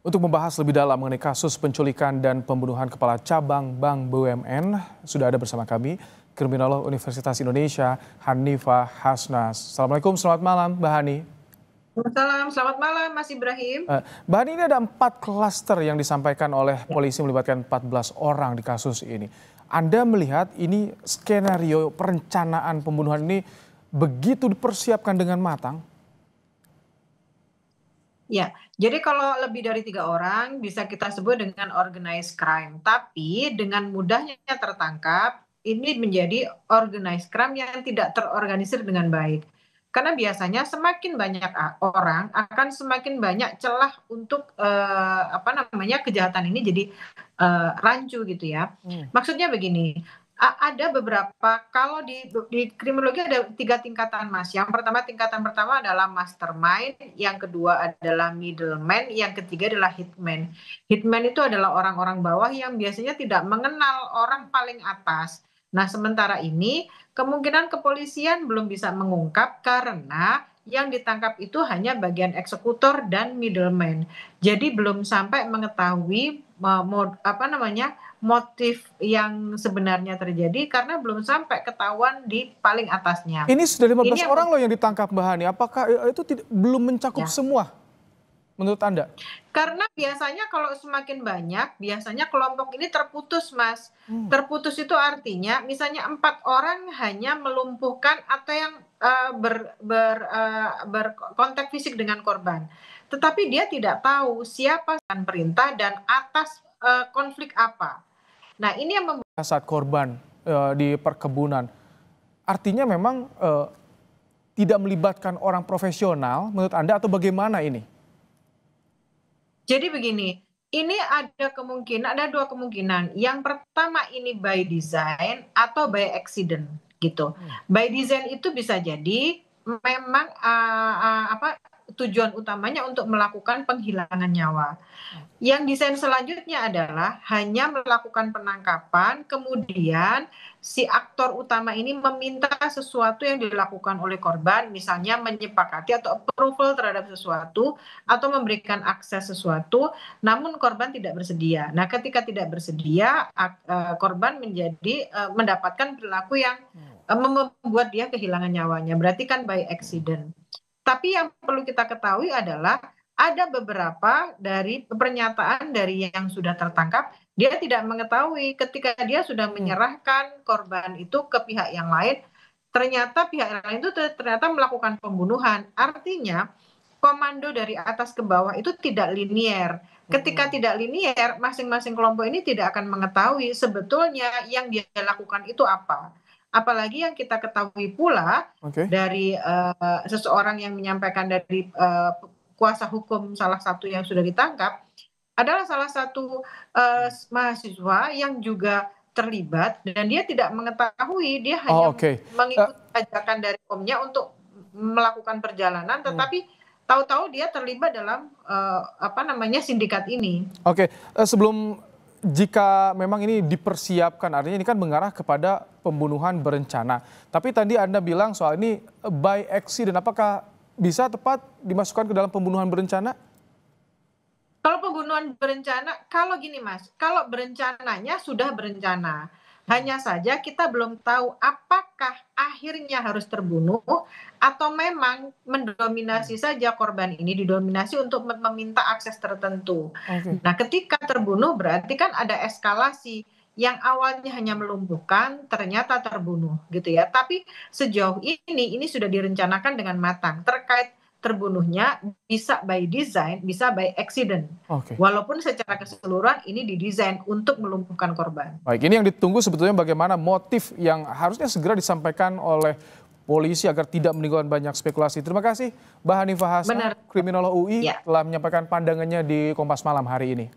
Untuk membahas lebih dalam mengenai kasus penculikan dan pembunuhan kepala cabang Bank BUMN, sudah ada bersama kami Kriminolog Universitas Indonesia, Hanifah Hasnas. Assalamualaikum, selamat malam Mbak Hani. Selamat malam Mas Ibrahim. Mbak Hani, ini ada 4 klaster yang disampaikan oleh polisi melibatkan 14 orang di kasus ini. Anda melihat ini skenario perencanaan pembunuhan ini begitu dipersiapkan dengan matang? Ya, jadi kalau lebih dari 3 orang bisa kita sebut dengan organized crime. Tapi dengan mudahnya tertangkap, ini menjadi organized crime yang tidak terorganisir dengan baik. Karena biasanya semakin banyak orang akan semakin banyak celah untuk kejahatan ini jadi rancu gitu ya. Maksudnya begini, ada beberapa kalau di kriminologi ada 3 tingkatan Mas. Tingkatan pertama adalah mastermind, yang kedua adalah middleman, yang ketiga adalah hitman. Hitman itu adalah orang-orang bawah yang biasanya tidak mengenal orang paling atas. Nah, sementara ini kemungkinan kepolisian belum bisa mengungkap karena yang ditangkap itu hanya bagian eksekutor dan middleman. Jadi belum sampai mengetahui motif yang sebenarnya terjadi karena belum sampai ketahuan di paling atasnya. Ini sudah 15 Ini orang loh yang ditangkap Mbak Hani. Apakah itu belum mencakup semua menurut Anda? Karena biasanya kalau semakin banyak, biasanya kelompok ini terputus, Mas. Terputus itu artinya misalnya 4 orang hanya melumpuhkan atau yang berkontak fisik dengan korban. Tetapi dia tidak tahu siapa perintah dan atas konflik apa. Nah, ini yang saat korban di perkebunan. Artinya memang tidak melibatkan orang profesional menurut Anda atau bagaimana ini? Jadi begini, ini ada 2 kemungkinan. Yang pertama ini by design atau by accident gitu. By design itu bisa jadi memang tujuan utamanya untuk melakukan penghilangan nyawa. Yang desain selanjutnya adalah hanya melakukan penangkapan, kemudian si aktor utama ini meminta sesuatu yang dilakukan oleh korban, misalnya menyepakati atau approval terhadap sesuatu, atau memberikan akses sesuatu, namun korban tidak bersedia. Nah, ketika tidak bersedia, korban mendapatkan perilaku yang membuat dia kehilangan nyawanya. Berarti kan by accident. Tapi yang perlu kita ketahui adalah ada beberapa dari pernyataan dari yang sudah tertangkap, dia tidak mengetahui ketika dia sudah menyerahkan korban itu ke pihak yang lain, ternyata pihak yang lain itu ternyata melakukan pembunuhan. Artinya komando dari atas ke bawah itu tidak linier. Ketika tidak linier, masing-masing kelompok ini tidak akan mengetahui sebetulnya yang dia lakukan itu apa. Apalagi yang kita ketahui pula dari seseorang yang menyampaikan dari kuasa hukum salah satu yang sudah ditangkap adalah salah satu mahasiswa yang juga terlibat dan dia tidak mengetahui, dia hanya mengikuti ajakan dari omnya untuk melakukan perjalanan, tetapi tahu-tahu dia terlibat dalam sindikat ini. Sebelum, jika memang ini dipersiapkan, artinya ini kan mengarah kepada pembunuhan berencana. Tapi tadi Anda bilang soal ini by accident, apakah bisa tepat dimasukkan ke dalam pembunuhan berencana? Kalau pembunuhan berencana, kalau gini Mas, kalau berencananya sudah berencana. Hanya saja kita belum tahu apakah akhirnya harus terbunuh atau memang mendominasi saja korban ini didominasi untuk meminta akses tertentu. Nah, ketika terbunuh berarti kan ada eskalasi yang awalnya hanya melumpuhkan ternyata terbunuh gitu ya. Tapi sejauh ini sudah direncanakan dengan matang. Terkait terbunuhnya bisa by design, bisa by accident. Walaupun secara keseluruhan ini didesain untuk melumpuhkan korban. Baik, ini yang ditunggu sebetulnya bagaimana motif yang harusnya segera disampaikan oleh polisi agar tidak menimbulkan banyak spekulasi. Terima kasih Mbak Hanifah Hasnas, Kriminolog UI, telah menyampaikan pandangannya di Kompas Malam hari ini.